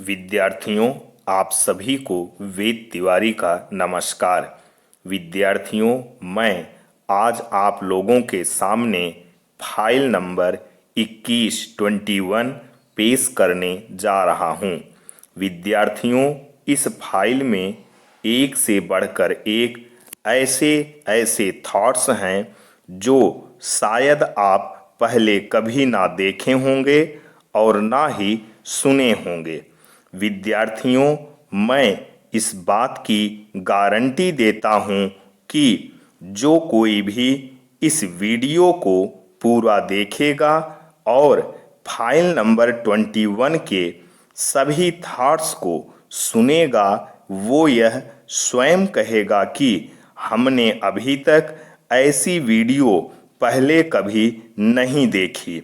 विद्यार्थियों, आप सभी को वेद तिवारी का नमस्कार। विद्यार्थियों, मैं आज आप लोगों के सामने फाइल नंबर 21 पेश करने जा रहा हूं। विद्यार्थियों, इस फाइल में एक से बढ़कर एक ऐसे ऐसे थॉट्स हैं जो शायद आप पहले कभी ना देखे होंगे और ना ही सुने होंगे। विद्यार्थियों, मैं इस बात की गारंटी देता हूं कि जो कोई भी इस वीडियो को पूरा देखेगा और फाइल नंबर 21 के सभी थॉट्स को सुनेगा, वो यह स्वयं कहेगा कि हमने अभी तक ऐसी वीडियो पहले कभी नहीं देखी।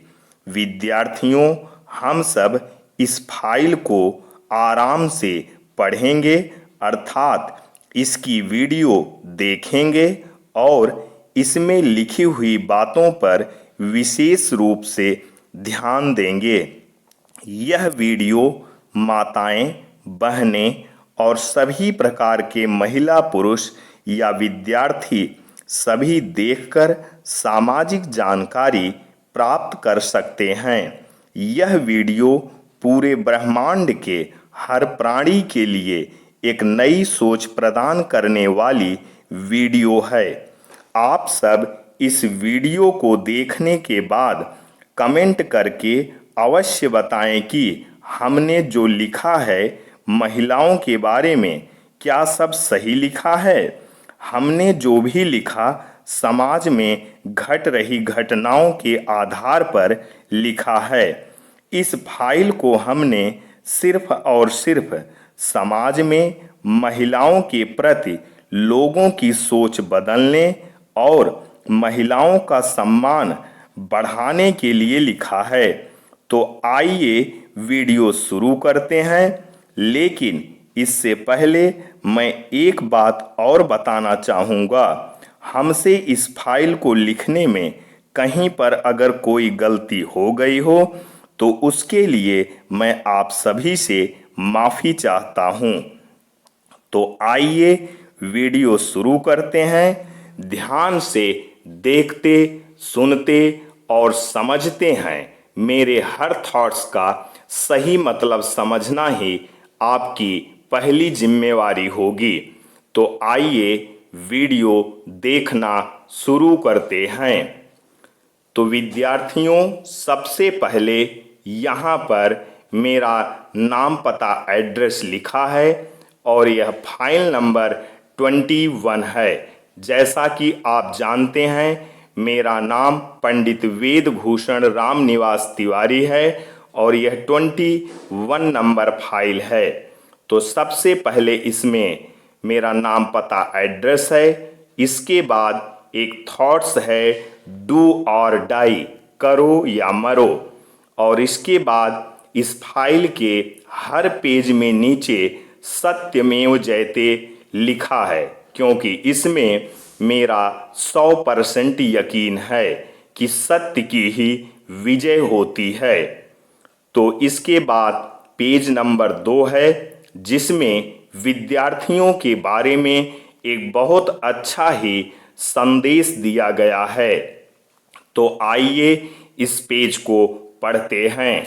विद्यार्थियों, हम सब इस फाइल को आराम से पढ़ेंगे, अर्थात इसकी वीडियो देखेंगे और इसमें लिखी हुई बातों पर विशेष रूप से ध्यान देंगे। यह वीडियो माताएं, बहनें और सभी प्रकार के महिला, पुरुष या विद्यार्थी सभी देखकर सामाजिक जानकारी प्राप्त कर सकते हैं। यह वीडियो पूरे ब्रह्मांड के हर प्राणी के लिए एक नई सोच प्रदान करने वाली वीडियो है। आप सब इस वीडियो को देखने के बाद कमेंट करके अवश्य बताएं कि हमने जो लिखा है महिलाओं के बारे में, क्या सब सही लिखा है। हमने जो भी लिखा समाज में घट रही घटनाओं के आधार पर लिखा है। इस फाइल को हमने सिर्फ और सिर्फ समाज में महिलाओं के प्रति लोगों की सोच बदलने और महिलाओं का सम्मान बढ़ाने के लिए लिखा है। तो आइए वीडियो शुरू करते हैं, लेकिन इससे पहले मैं एक बात और बताना चाहूँगा। हमसे इस फाइल को लिखने में कहीं पर अगर कोई गलती हो गई हो तो उसके लिए मैं आप सभी से माफ़ी चाहता हूँ। तो आइए वीडियो शुरू करते हैं। ध्यान से देखते, सुनते और समझते हैं। मेरे हर थॉट्स का सही मतलब समझना ही आपकी पहली जिम्मेवारी होगी। तो आइए वीडियो देखना शुरू करते हैं। तो विद्यार्थियों, सबसे पहले यहाँ पर मेरा नाम, पता, एड्रेस लिखा है और यह फाइल नंबर 21 है। जैसा कि आप जानते हैं, मेरा नाम पंडित वेद भूषण राम निवास तिवारी है और यह 21 नंबर फाइल है। तो सबसे पहले इसमें मेरा नाम, पता, एड्रेस है। इसके बाद एक थॉट्स है, डू और डाई, करो या मरो। और इसके बाद इस फाइल के हर पेज में नीचे सत्यमेव जयते लिखा है, क्योंकि इसमें मेरा 100% यकीन है कि सत्य की ही विजय होती है। तो इसके बाद पेज नंबर 2 है, जिसमें विद्यार्थियों के बारे में एक बहुत अच्छा ही संदेश दिया गया है। तो आइए इस पेज को पढ़ते हैं।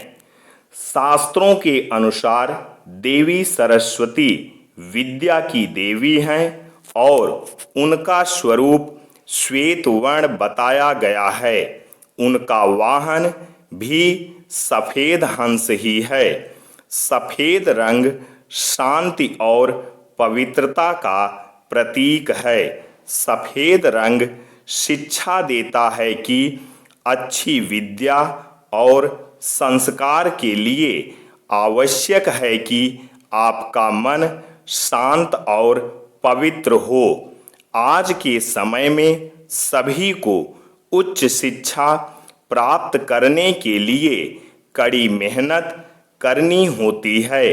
शास्त्रों के अनुसार देवी सरस्वती विद्या की देवी हैं और उनका स्वरूप श्वेत वर्ण बताया गया है। उनका वाहन भी सफेद हंस ही है। सफेद रंग शांति और पवित्रता का प्रतीक है। सफेद रंग शिक्षा देता है कि अच्छी विद्या और संस्कार के लिए आवश्यक है कि आपका मन शांत और पवित्र हो। आज के समय में सभी को उच्च शिक्षा प्राप्त करने के लिए कड़ी मेहनत करनी होती है।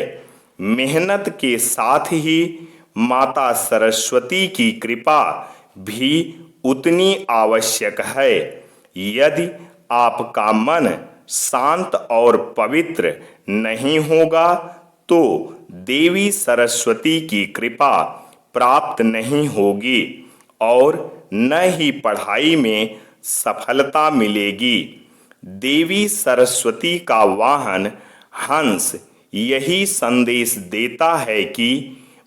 मेहनत के साथ ही माता सरस्वती की कृपा भी उतनी आवश्यक है। यदि आपका मन शांत और पवित्र नहीं होगा तो देवी सरस्वती की कृपा प्राप्त नहीं होगी और न ही पढ़ाई में सफलता मिलेगी। देवी सरस्वती का वाहन हंस यही संदेश देता है कि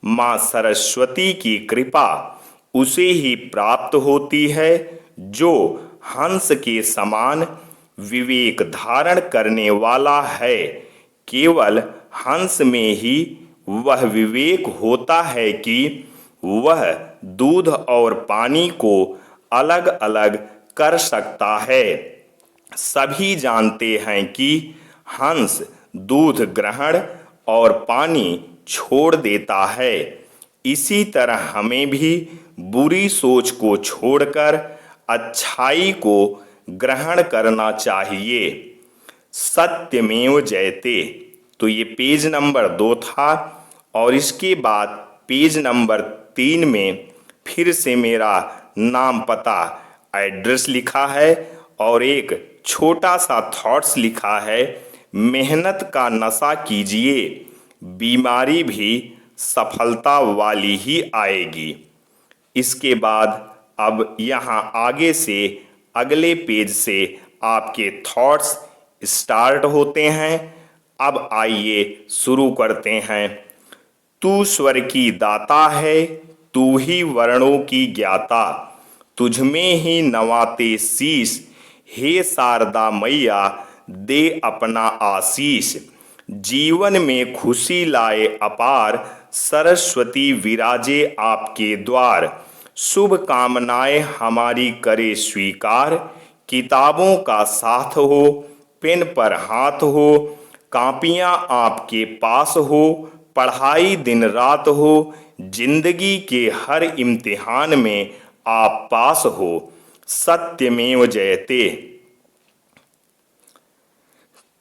माँ सरस्वती की कृपा उसे ही प्राप्त होती है जो हंस के समान विवेक धारण करने वाला है। केवल हंस में ही वह विवेक होता है कि वह दूध और पानी को अलग अलग कर सकता है। सभी जानते हैं कि हंस दूध ग्रहण और पानी छोड़ देता है। इसी तरह हमें भी बुरी सोच को छोड़कर अच्छाई को ग्रहण करना चाहिए। सत्यमेव जयते। तो ये पेज नंबर 2 था और इसके बाद पेज नंबर 3 में फिर से मेरा नाम पता एड्रेस लिखा है और एक छोटा सा थॉट्स लिखा है, मेहनत का नशा कीजिए, बीमारी भी सफलता वाली ही आएगी। इसके बाद अब यहाँ आगे से अगले पेज से आपके थॉट्स स्टार्ट होते हैं। अब आइए शुरू करते हैं। तू स्वर की दाता है, तू ही वर्णों की ज्ञाता, तुझमें ही नवाते शीश, हे शारदा मैया दे अपना आशीष। जीवन में खुशी लाए अपार, सरस्वती विराजे आपके द्वार। शुभ कामनाएं हमारी करे स्वीकार, किताबों का साथ हो, पेन पर हाथ हो, कापियां आपके पास हो, पढ़ाई दिन रात हो, जिंदगी के हर इम्तिहान में आप पास हो। सत्यमेव जयते।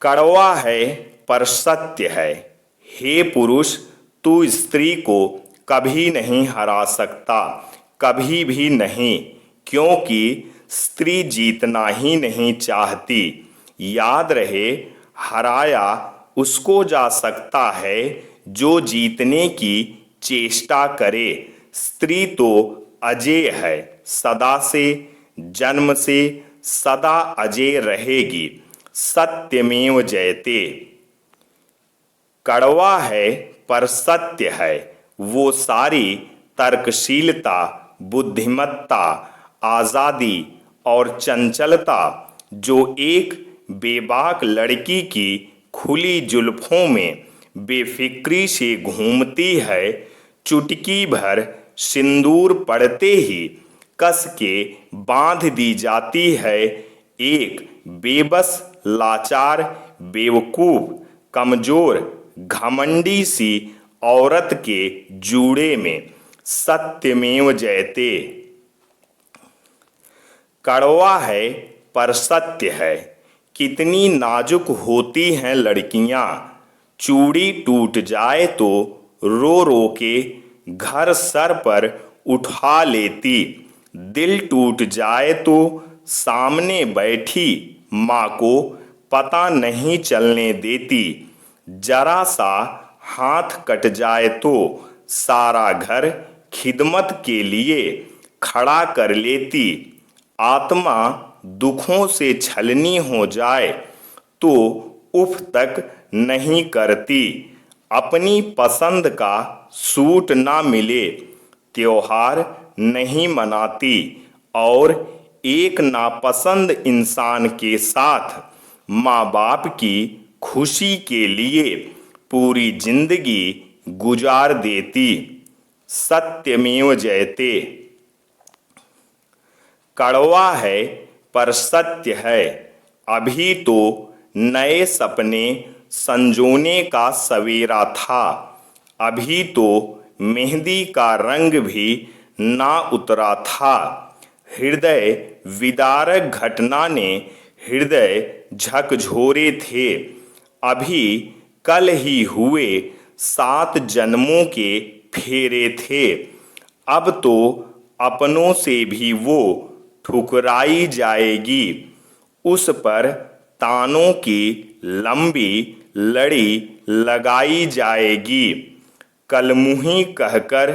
कड़वा है पर सत्य है, हे पुरुष तू स्त्री को कभी नहीं हरा सकता, कभी भी नहीं, क्योंकि स्त्री जीतना ही नहीं चाहती। याद रहे, हराया उसको जा सकता है जो जीतने की चेष्टा करे। स्त्री तो अजेय है, सदा से, जन्म से सदा अजेय रहेगी। सत्यमेव जयते। कड़वा है पर सत्य है, वो सारी तर्कशीलता, बुद्धिमत्ता, आज़ादी और चंचलता जो एक बेबाक लड़की की खुली जुल्फों में बेफिक्री से घूमती है, चुटकी भर सिंदूर पड़ते ही कस के बांध दी जाती है एक बेबस, लाचार, बेवकूफ, कमजोर, घमंडी सी औरत के जूड़े में। सत्यमेव जयते। कड़वा है पर सत्य है, कितनी नाजुक होती हैं लड़कियां, चूड़ी टूट जाए तो रो रो के घर सर पर उठा लेती, दिल टूट जाए तो सामने बैठी माँ को पता नहीं चलने देती, जरा सा हाथ कट जाए तो सारा घर खिदमत के लिए खड़ा कर लेती, आत्मा दुखों से छलनी हो जाए तो उफ तक नहीं करती, अपनी पसंद का सूट ना मिले त्योहार नहीं मनाती और एक नापसंद इंसान के साथ माँ बाप की खुशी के लिए पूरी जिंदगी गुजार देती। सत्यमेव जयते। कड़वा है पर सत्य है, अभी तो नए सपने संजोने का सवेरा था, अभी तो मेहंदी का रंग भी ना उतरा था। हृदय विदारक घटना ने हृदय झकझोरे थे, अभी कल ही हुए 7 जन्मों के फेरे थे, अब तो अपनों से भी वो ठुकराई जाएगी, उस पर तानों की लंबी लड़ी लगाई जाएगी। कलमुही कहकर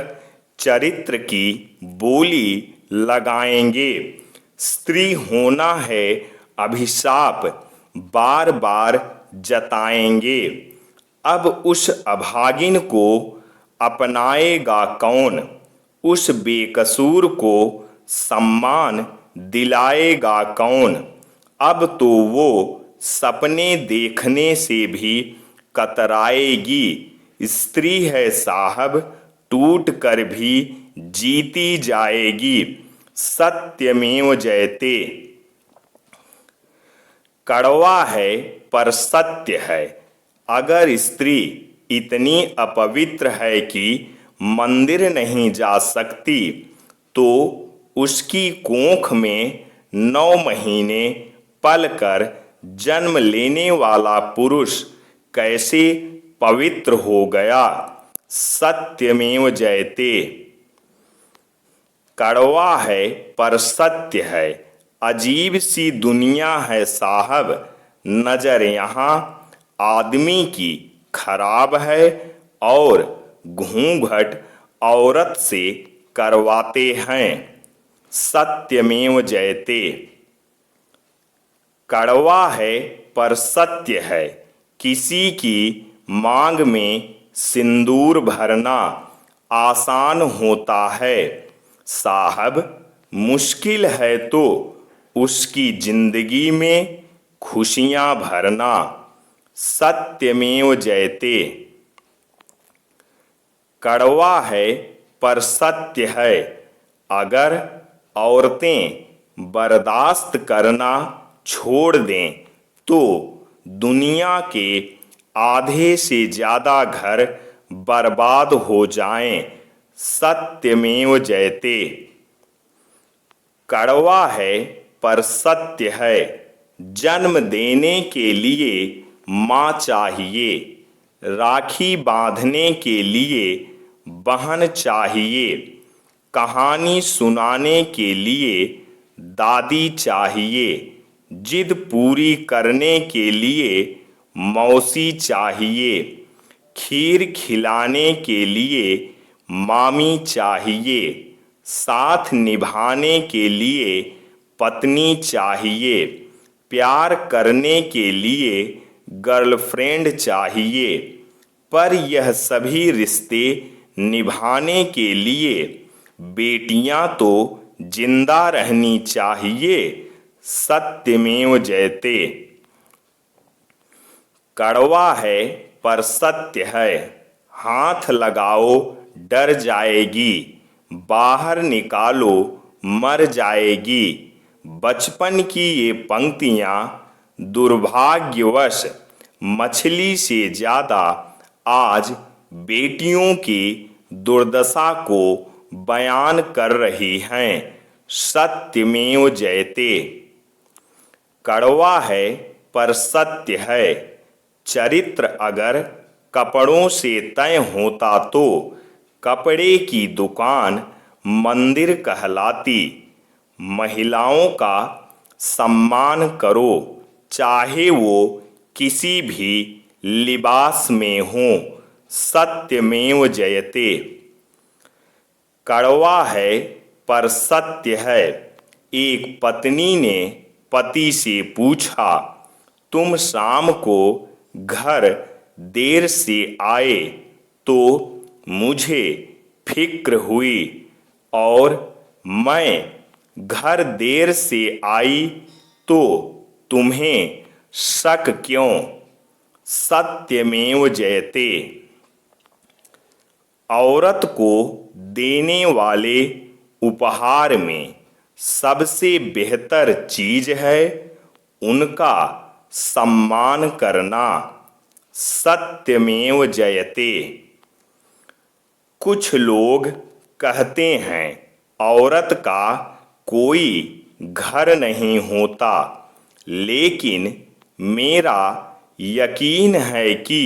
चरित्र की बोली लगाएंगे। स्त्री होना है अभिशाप बार बार जताएंगे। अब उस अभागिन को अपनाएगा कौन, उस बेकसूर को सम्मान दिलाएगा कौन। अब तो वो सपने देखने से भी कतराएगी। स्त्री है साहब टूट कर भी जीती जाएगी। सत्यमेव जयते। कड़वा है पर सत्य है। अगर स्त्री इतनी अपवित्र है कि मंदिर नहीं जा सकती, तो उसकी कोख में 9 महीने पलकर जन्म लेने वाला पुरुष कैसे पवित्र हो गया। सत्यमेव जयते। कड़वा है पर सत्य है। अजीब सी दुनिया है साहब। नजर यहाँ आदमी की खराब है और घूंघट औरत से करवाते हैं। सत्यमेव जयते। कड़वा है पर सत्य है। किसी की मांग में सिंदूर भरना आसान होता है साहब, मुश्किल है तो उसकी जिंदगी में खुशियां भरना। सत्यमेव जयते। कड़वा है पर सत्य है। अगर औरतें बर्दाश्त करना छोड़ दें तो दुनिया के आधे से ज़्यादा घर बर्बाद हो जाएं। सत्यमेव जयते। कड़वा है पर सत्य है। जन्म देने के लिए माँ चाहिए, राखी बांधने के लिए बहन चाहिए, कहानी सुनाने के लिए दादी चाहिए, जिद पूरी करने के लिए मौसी चाहिए, खीर खिलाने के लिए मामी चाहिए, साथ निभाने के लिए पत्नी चाहिए, प्यार करने के लिए गर्लफ्रेंड चाहिए। पर यह सभी रिश्ते निभाने के लिए बेटियां तो जिंदा रहनी चाहिए। सत्यमेव जयते। कड़वा है पर सत्य है। हाथ लगाओ डर जाएगी, बाहर निकालो मर जाएगी। बचपन की ये पंक्तियां दुर्भाग्यवश मछली से ज़्यादा आज बेटियों की दुर्दशा को बयान कर रही हैं। सत्यमेव जयते। कड़वा है पर सत्य है। चरित्र अगर कपड़ों से तय होता तो कपड़े की दुकान मंदिर कहलाती। महिलाओं का सम्मान करो, चाहे वो किसी भी लिबास में हो। सत्यमेव जयते। कड़वा है पर सत्य है। एक पत्नी ने पति से पूछा, तुम शाम को घर देर से आए तो मुझे फिक्र हुई, और मैं घर देर से आई तो तुम्हें शक क्यों। सत्यमेव जयते। औरत को देने वाले उपहार में सबसे बेहतर चीज है उनका सम्मान करना। सत्यमेव जयते। कुछ लोग कहते हैं औरत का कोई घर नहीं होता, लेकिन मेरा यकीन है कि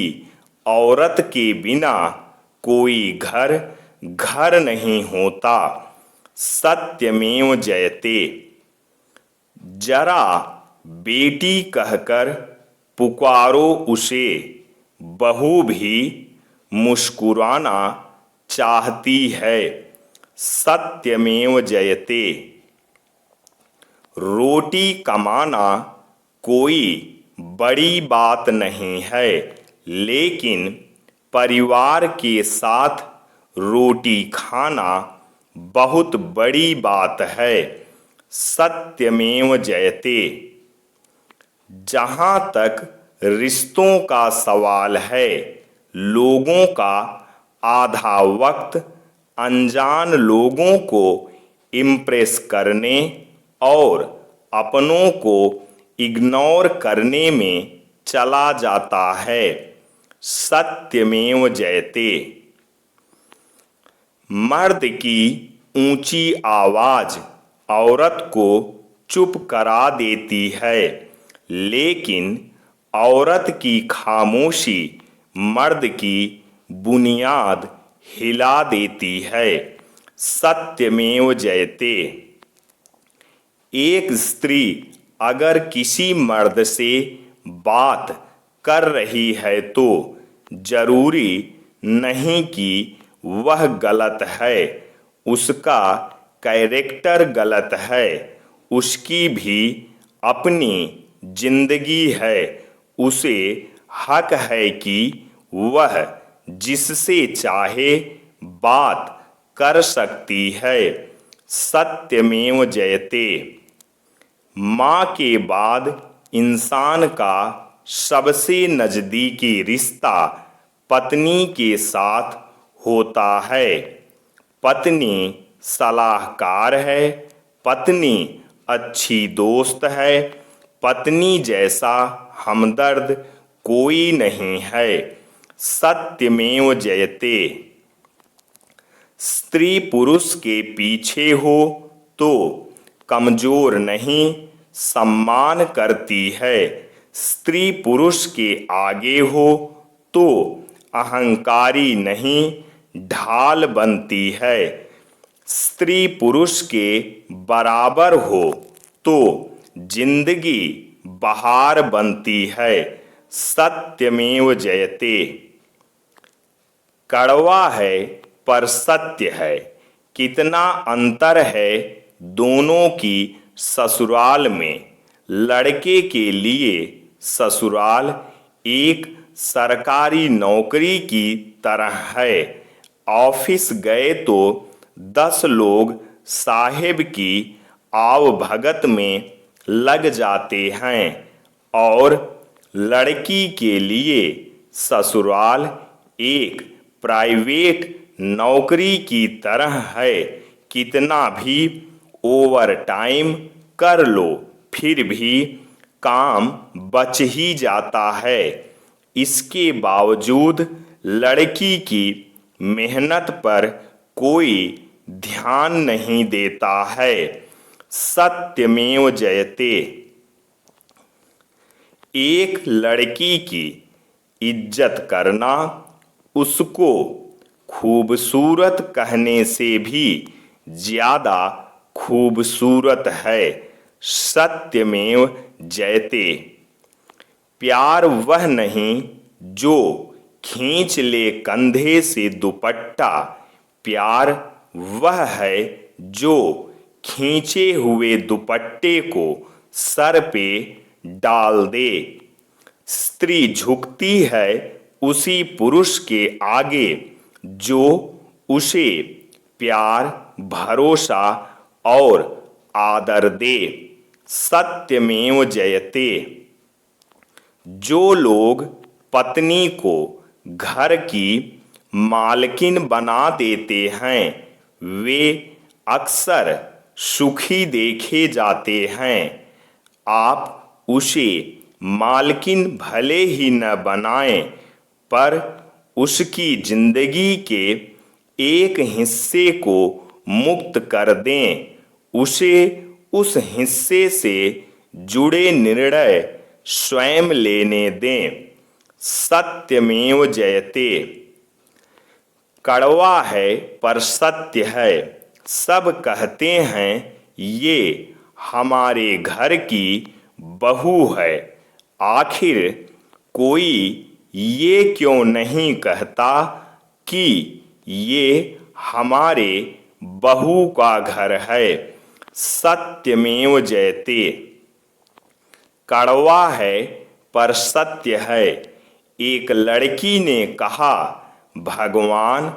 औरत के बिना कोई घर नहीं होता। सत्यमेव जयते। जरा बेटी कहकर पुकारो उसे, बहू भी मुस्कुराना चाहती है। सत्यमेव जयते। रोटी कमाना कोई बड़ी बात नहीं है, लेकिन परिवार के साथ रोटी खाना बहुत बड़ी बात है। सत्यमेव जयते। जहाँ तक रिश्तों का सवाल है, लोगों का आधा वक्त अनजान लोगों को इम्प्रेस करने और अपनों को इग्नोर करने में चला जाता है। सत्यमेव जयते। मर्द की ऊंची आवाज औरत को चुप करा देती है, लेकिन औरत की खामोशी मर्द की बुनियाद हिला देती है। सत्यमेव जयते। एक स्त्री अगर किसी मर्द से बात कर रही है तो जरूरी नहीं कि वह गलत है, उसका कैरेक्टर गलत है। उसकी भी अपनी जिंदगी है। उसे हक है कि वह जिससे चाहे बात कर सकती है। सत्यमेव जयते। माँ के बाद इंसान का सबसे नजदीकी रिश्ता पत्नी के साथ होता है। पत्नी सलाहकार है, पत्नी अच्छी दोस्त है, पत्नी जैसा हमदर्द कोई नहीं है। सत्यमेव जयते। स्त्री पुरुष के पीछे हो तो कमजोर नहीं, सम्मान करती है। स्त्री पुरुष के आगे हो तो अहंकारी नहीं, ढाल बनती है। स्त्री पुरुष के बराबर हो तो जिंदगी बहार बनती है। सत्यमेव जयते। कड़वा है पर सत्य है। कितना अंतर है दोनों की ससुराल में। लड़के के लिए ससुराल एक सरकारी नौकरी की तरह है। ऑफिस गए तो 10 लोग साहेब की आवभगत में लग जाते हैं, और लड़की के लिए ससुराल एक प्राइवेट नौकरी की तरह है। कितना भी ओवर टाइम कर लो फिर भी काम बच ही जाता है। इसके बावजूद लड़की की मेहनत पर कोई ध्यान नहीं देता है। सत्यमेव जयते। एक लड़की की इज्जत करना उसको खूबसूरत कहने से भी ज्यादा खूबसूरत है। सत्यमेव जयते। प्यार वह नहीं जो खींच ले कंधे से दुपट्टा, प्यार वह है जो खींचे हुए दुपट्टे को सर पे डाल दे। स्त्री झुकती है उसी पुरुष के आगे जो उसे प्यार, भरोसा और आदर दे। सत्यमेव जयते। जो लोग पत्नी को घर की मालकिन बना देते हैं वे अक्सर सुखी देखे जाते हैं। आप उसे मालकिन भले ही न बनाएं, पर उसकी जिंदगी के एक हिस्से को मुक्त कर दें। उसे उस हिस्से से जुड़े निर्णय स्वयं लेने दें। सत्यमेव जयते। कड़वा है पर सत्य है। सब कहते हैं ये हमारे घर की बहू है, आखिर कोई ये क्यों नहीं कहता कि ये हमारे बहू का घर है। सत्यमेव जयते। कड़वा है पर सत्य है। एक लड़की ने कहा, भगवान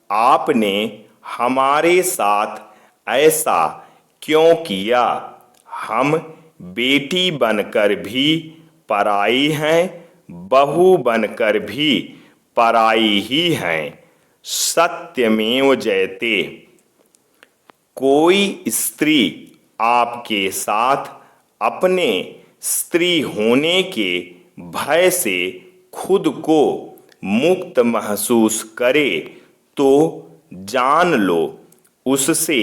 आपने हमारे साथ ऐसा क्यों किया। हम बेटी बनकर भी पराई हैं, बहू बनकर भी पराई ही हैं। सत्यमेव जयते। कोई स्त्री आपके साथ अपने स्त्री होने के भय से खुद को मुक्त महसूस करे तो जान लो उससे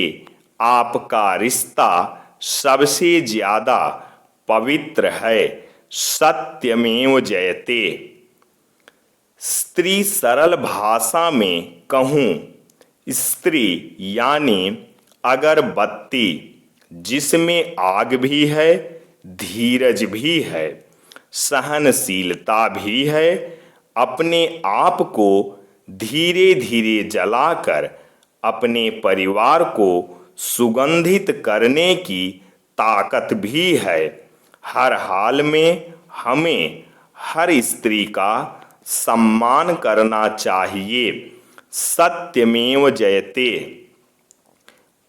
आपका रिश्ता सबसे ज्यादा पवित्र है। सत्यमेव जयते। स्त्री सरल भाषा में कहूँ, स्त्री यानी अगरबत्ती जिसमें आग भी है, धीरज भी है, सहनशीलता भी है, अपने आप को धीरे धीरे जलाकर अपने परिवार को सुगंधित करने की ताकत भी है। हर हाल में हमें हर स्त्री का सम्मान करना चाहिए। सत्यमेव जयते।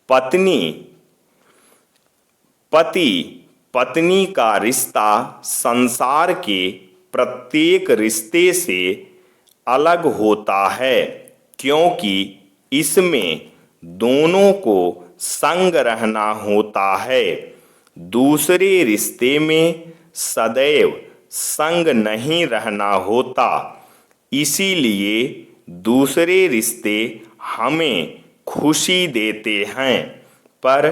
पत्नी पति पत्नी का रिश्ता संसार के प्रत्येक रिश्ते से अलग होता है, क्योंकि इसमें दोनों को संग रहना होता है। दूसरे रिश्ते में सदैव संग नहीं रहना होता। इसीलिए दूसरे रिश्ते हमें खुशी देते हैं, पर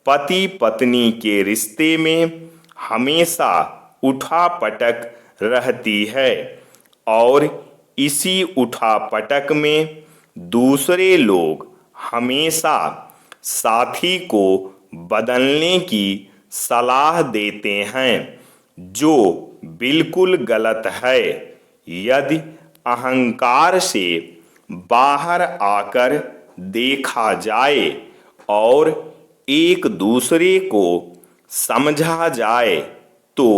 पति पत्नी के रिश्ते में हमेशा उठापटक रहती है और इसी उठापटक में दूसरे लोग हमेशा साथी को बदलने की सलाह देते हैं, जो बिल्कुल गलत है। यदि अहंकार से बाहर आकर देखा जाए और एक दूसरे को समझा जाए तो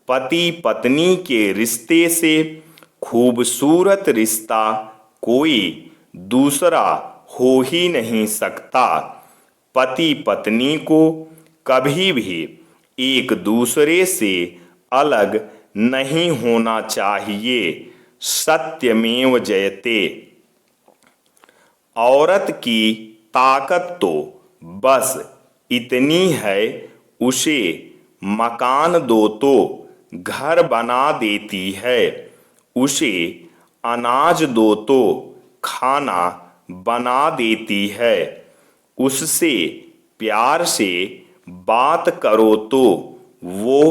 पति पत्नी के रिश्ते से खूबसूरत रिश्ता कोई दूसरा हो ही नहीं सकता। पति पत्नी को कभी भी एक दूसरे से अलग नहीं होना चाहिए। सत्यमेव जयते। औरत की ताकत तो बस इतनी है, उसे मकान दो तो घर बना देती है, उसे अनाज दो तो खाना बना देती है, उससे प्यार से बात करो तो वो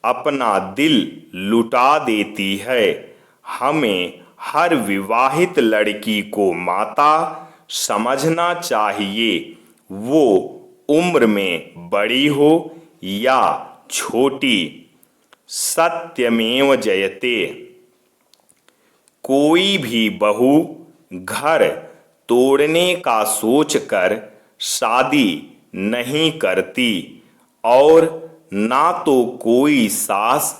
अपना दिल लुटा देती है। हमें हर विवाहित लड़की को माता समझना चाहिए, वो उम्र में बड़ी हो या छोटी। सत्यमेव जयते। कोई भी बहू घर तोड़ने का सोचकर शादी नहीं करती और ना तो कोई सास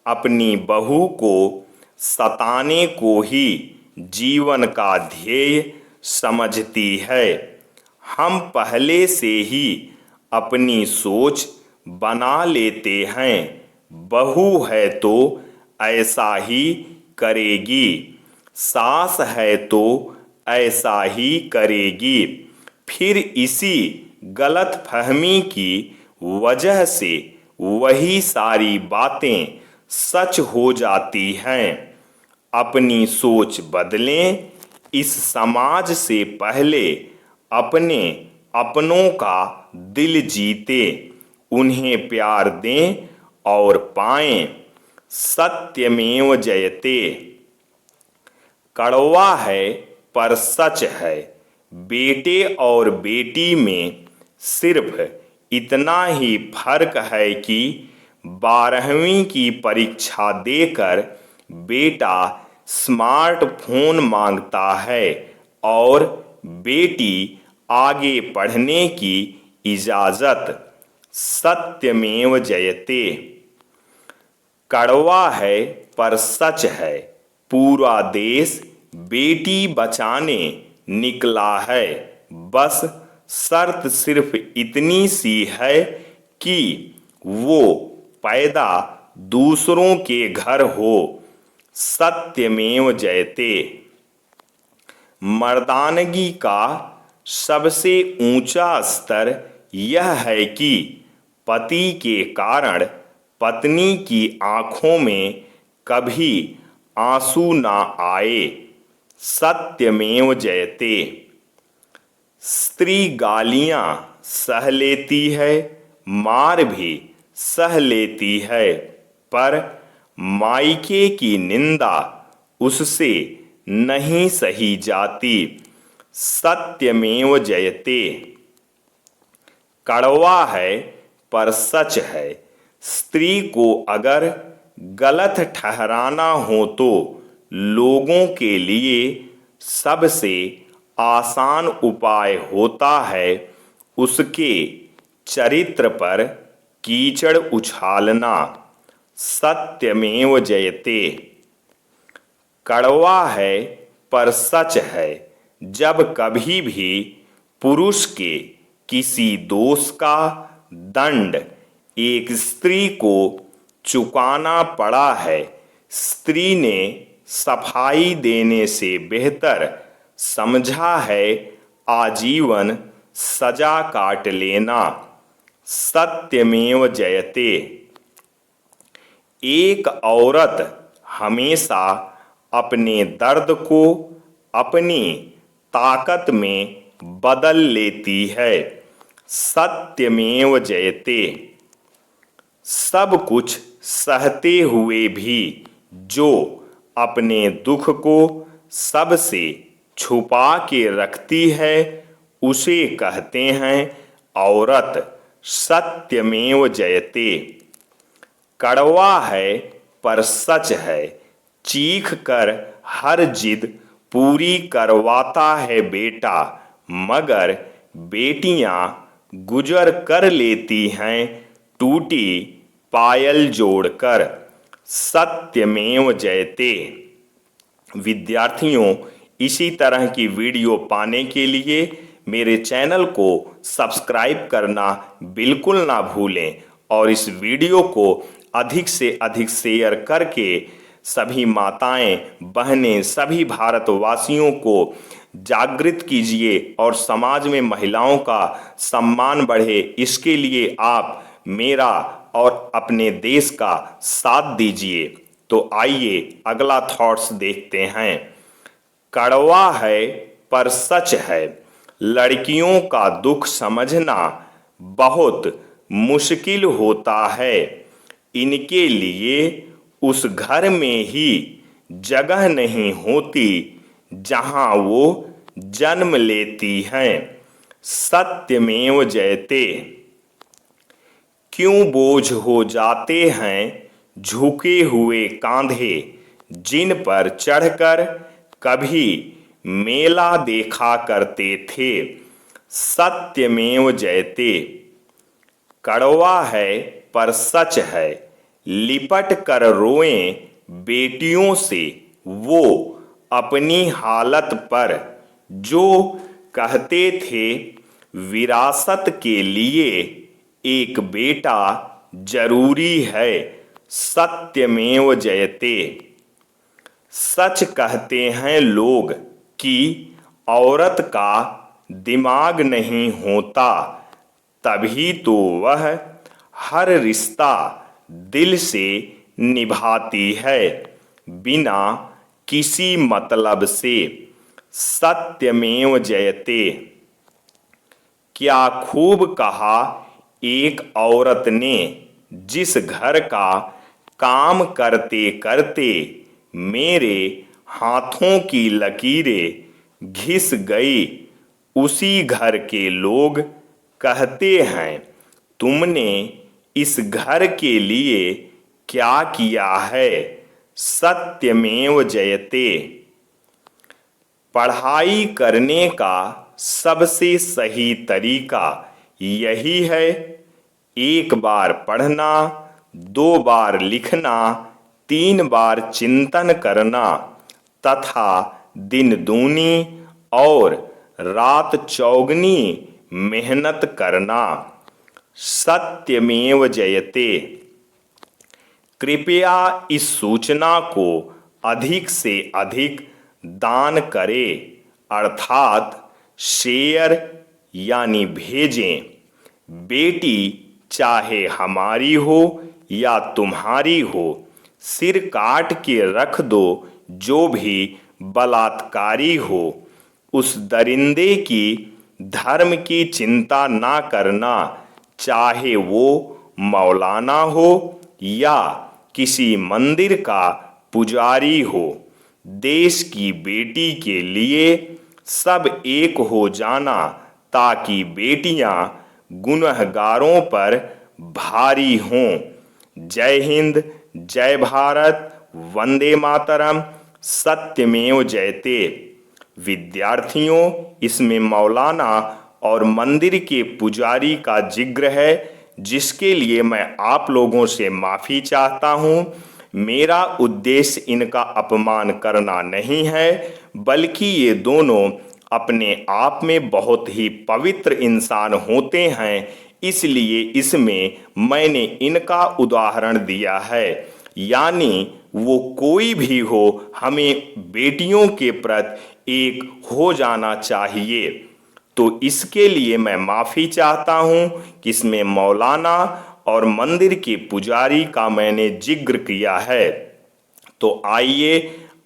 अपनी बहू को सताने को ही जीवन का ध्येय समझती है। हम पहले से ही अपनी सोच बना लेते हैं, बहू है तो ऐसा ही करेगी, सास है तो ऐसा ही करेगी। फिर इसी गलतफहमी की वजह से वही सारी बातें सच हो जाती हैं। अपनी सोच बदलें। इस समाज से पहले अपने अपनों का दिल जीते, उन्हें प्यार दें और पाएं। सत्यमेव जयते। कड़वा है पर सच है। बेटे और बेटी में सिर्फ इतना ही फर्क है कि 12वीं की परीक्षा देकर बेटा स्मार्टफोन मांगता है और बेटी आगे पढ़ने की इजाजत। सत्यमेव जयते। कड़वा है पर सच है, पूरा देश बेटी बचाने निकला है। बस शर्त सिर्फ इतनी सी है कि वो पैदा दूसरों के घर हो। सत्यमेव जयते। मर्दानगी का सबसे ऊंचा स्तर यह है कि पति के कारण पत्नी की आंखों में कभी आंसू ना आए। सत्यमेव जयते। स्त्री गालियां सह लेती है, मार भी सह लेती है, पर मायके की निंदा उससे नहीं सही जाती। सत्यमेव जयते। कड़वा है पर सच है, स्त्री को अगर गलत ठहराना हो तो लोगों के लिए सबसे आसान उपाय होता है उसके चरित्र पर कीचड़ उछालना। सत्यमेव जयते। कड़वा है पर सच है, जब कभी भी पुरुष के किसी दोष का दंड एक स्त्री को चुकाना पड़ा है, स्त्री ने सफाई देने से बेहतर समझा है आजीवन सजा काट लेना। सत्यमेव जयते। एक औरत हमेशा अपने दर्द को अपनी ताकत में बदल लेती है। सत्यमेव जयते। सब कुछ सहते हुए भी जो अपने दुख को सबसे छुपा के रखती है उसे कहते हैं औरत। सत्यमेव जयते। कड़वा है पर सच है, चीख कर हर जिद पूरी करवाता है बेटा, मगर बेटियां गुजर कर लेती हैं टूटी पायल जोड़कर। सत्यमेव जयते। विद्यार्थियों, इसी तरह की वीडियो पाने के लिए मेरे चैनल को सब्सक्राइब करना बिल्कुल ना भूलें और इस वीडियो को अधिक से अधिक शेयर करके सभी माताएं, बहनें, सभी भारतवासियों को जागृत कीजिए और समाज में महिलाओं का सम्मान बढ़े। इसके लिए आप मेरा और अपने देश का साथ दीजिए। तो आइए अगला थॉट्स देखते हैं। कड़वा है पर सच है, लड़कियों का दुख समझना बहुत मुश्किल होता है। इनके लिए उस घर में ही जगह नहीं होती जहां वो जन्म लेती हैं। सत्यमेव जयते। क्यों बोझ हो जाते हैं झुके हुए कांधे, जिन पर चढ़कर कभी मेला देखा करते थे। सत्यमेव जयते। कड़वा है पर सच है, लिपट कर रोएं बेटियों से वो अपनी हालत पर, जो कहते थे विरासत के लिए एक बेटा जरूरी है। सत्यमेव जयते। सच कहते हैं लोग कि औरत का दिमाग नहीं होता, तभी तो वह हर रिश्ता दिल से निभाती है बिना किसी मतलब से। सत्यमेव जयते। क्या खूब कहा एक औरत ने, जिस घर का काम करते करते मेरे हाथों की लकीरें घिस गई, उसी घर के लोग कहते हैं तुमने इस घर के लिए क्या किया है। सत्यमेव जयते। पढ़ाई करने का सबसे सही तरीका यही है, एक बार पढ़ना, 2 बार लिखना, 3 बार चिंतन करना तथा दिन दूनी और रात चौगनी मेहनत करना। सत्यमेव जयते। कृपया इस सूचना को अधिक से अधिक दान करें, अर्थात शेयर यानी भेजें। बेटी चाहे हमारी हो या तुम्हारी हो, सिर काट के रख दो जो भी बलात्कारी हो। उस दरिंदे की धर्म की चिंता ना करना, चाहे वो मौलाना हो या किसी मंदिर का पुजारी हो। देश की बेटी के लिए सब एक हो जाना, ताकि बेटियां गुनहगारों पर भारी हों। जय हिंद, जय भारत, वंदे मातरम, सत्यमेव जयते। विद्यार्थियों, इसमें मौलाना और मंदिर के पुजारी का जिक्र है, जिसके लिए मैं आप लोगों से माफ़ी चाहता हूँ। मेरा उद्देश्य इनका अपमान करना नहीं है, बल्कि ये दोनों अपने आप में बहुत ही पवित्र इंसान होते हैं, इसलिए इसमें मैंने इनका उदाहरण दिया है। यानी वो कोई भी हो, हमें बेटियों के प्रति एक हो जाना चाहिए। तो इसके लिए मैं माफ़ी चाहता हूँ कि इसमें मौलाना और मंदिर के पुजारी का मैंने जिक्र किया है। तो आइए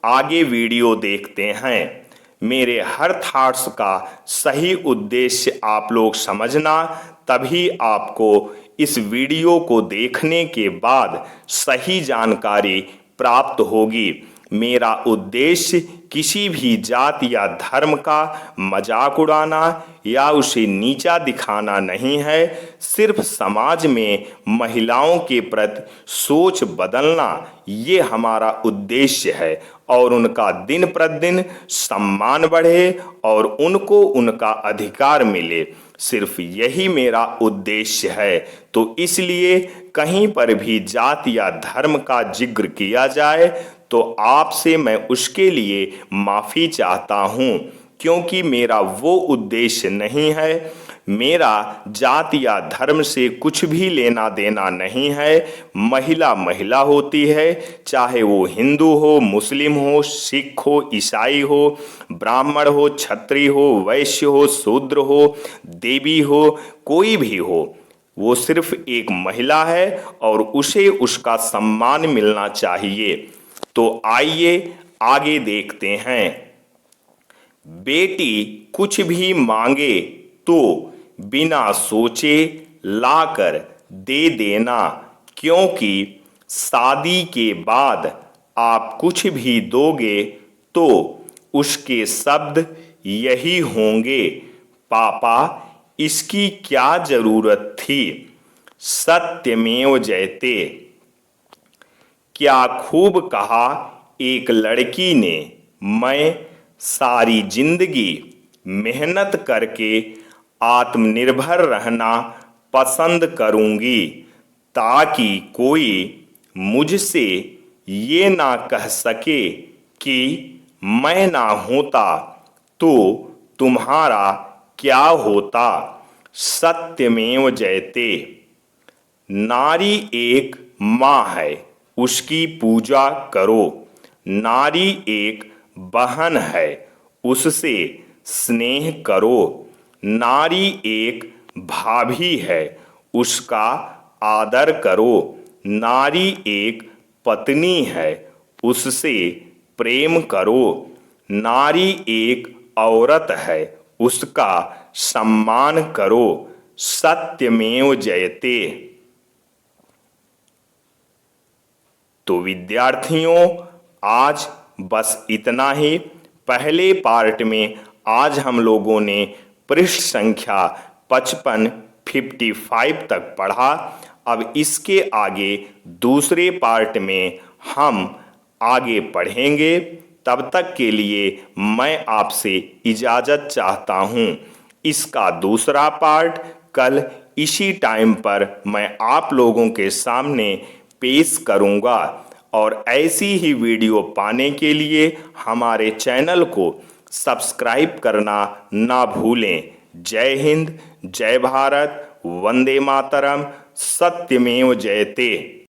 आगे वीडियो देखते हैं। मेरे हर थॉट्स का सही उद्देश्य आप लोग समझना, तभी आपको इस वीडियो को देखने के बाद सही जानकारी प्राप्त होगी। मेरा उद्देश्य किसी भी जात या धर्म का मजाक उड़ाना या उसे नीचा दिखाना नहीं है। सिर्फ समाज में महिलाओं के प्रति सोच बदलना, ये हमारा उद्देश्य है, और उनका दिन प्रतिदिन सम्मान बढ़े और उनको उनका अधिकार मिले। सिर्फ यही मेरा उद्देश्य है। तो इसलिए कहीं पर भी जात या धर्म का जिक्र किया जाए तो आपसे मैं उसके लिए माफ़ी चाहता हूँ, क्योंकि मेरा वो उद्देश्य नहीं है। मेरा जात या धर्म से कुछ भी लेना देना नहीं है। महिला महिला होती है, चाहे वो हिंदू हो, मुस्लिम हो, सिख हो, ईसाई हो, ब्राह्मण हो, क्षत्रिय हो, वैश्य हो, शूद्र हो, देवी हो, कोई भी हो, वो सिर्फ एक महिला है और उसे उसका सम्मान मिलना चाहिए। तो आइए आगे देखते हैं। बेटी कुछ भी मांगे तो बिना सोचे लाकर दे देना, क्योंकि शादी के बाद आप कुछ भी दोगे तो उसके शब्द यही होंगे, पापा इसकी क्या जरूरत थी। सत्यमेव जयते। क्या खूब कहा एक लड़की ने, मैं सारी जिंदगी मेहनत करके आत्मनिर्भर रहना पसंद करूंगी, ताकि कोई मुझसे ये ना कह सके कि मैं ना होता तो तुम्हारा क्या होता। सत्यमेव जयते। नारी एक माँ है, उसकी पूजा करो। नारी एक बहन है, उससे स्नेह करो। नारी एक भाभी है, उसका आदर करो। नारी एक पत्नी है, उससे प्रेम करो। नारी एक औरत है, उसका सम्मान करो। सत्यमेव जयते। तो विद्यार्थियों, आज बस इतना ही। पहले पार्ट में आज हम लोगों ने पृष्ठ संख्या 55 तक पढ़ा। अब इसके आगे दूसरे पार्ट में हम आगे पढ़ेंगे। तब तक के लिए मैं आपसे इजाज़त चाहता हूँ। इसका दूसरा पार्ट कल इसी टाइम पर मैं आप लोगों के सामने पेश करूँगा और ऐसी ही वीडियो पाने के लिए हमारे चैनल को सब्सक्राइब करना ना भूलें। जय हिंद, जय भारत, वंदे मातरम, सत्यमेव जयते।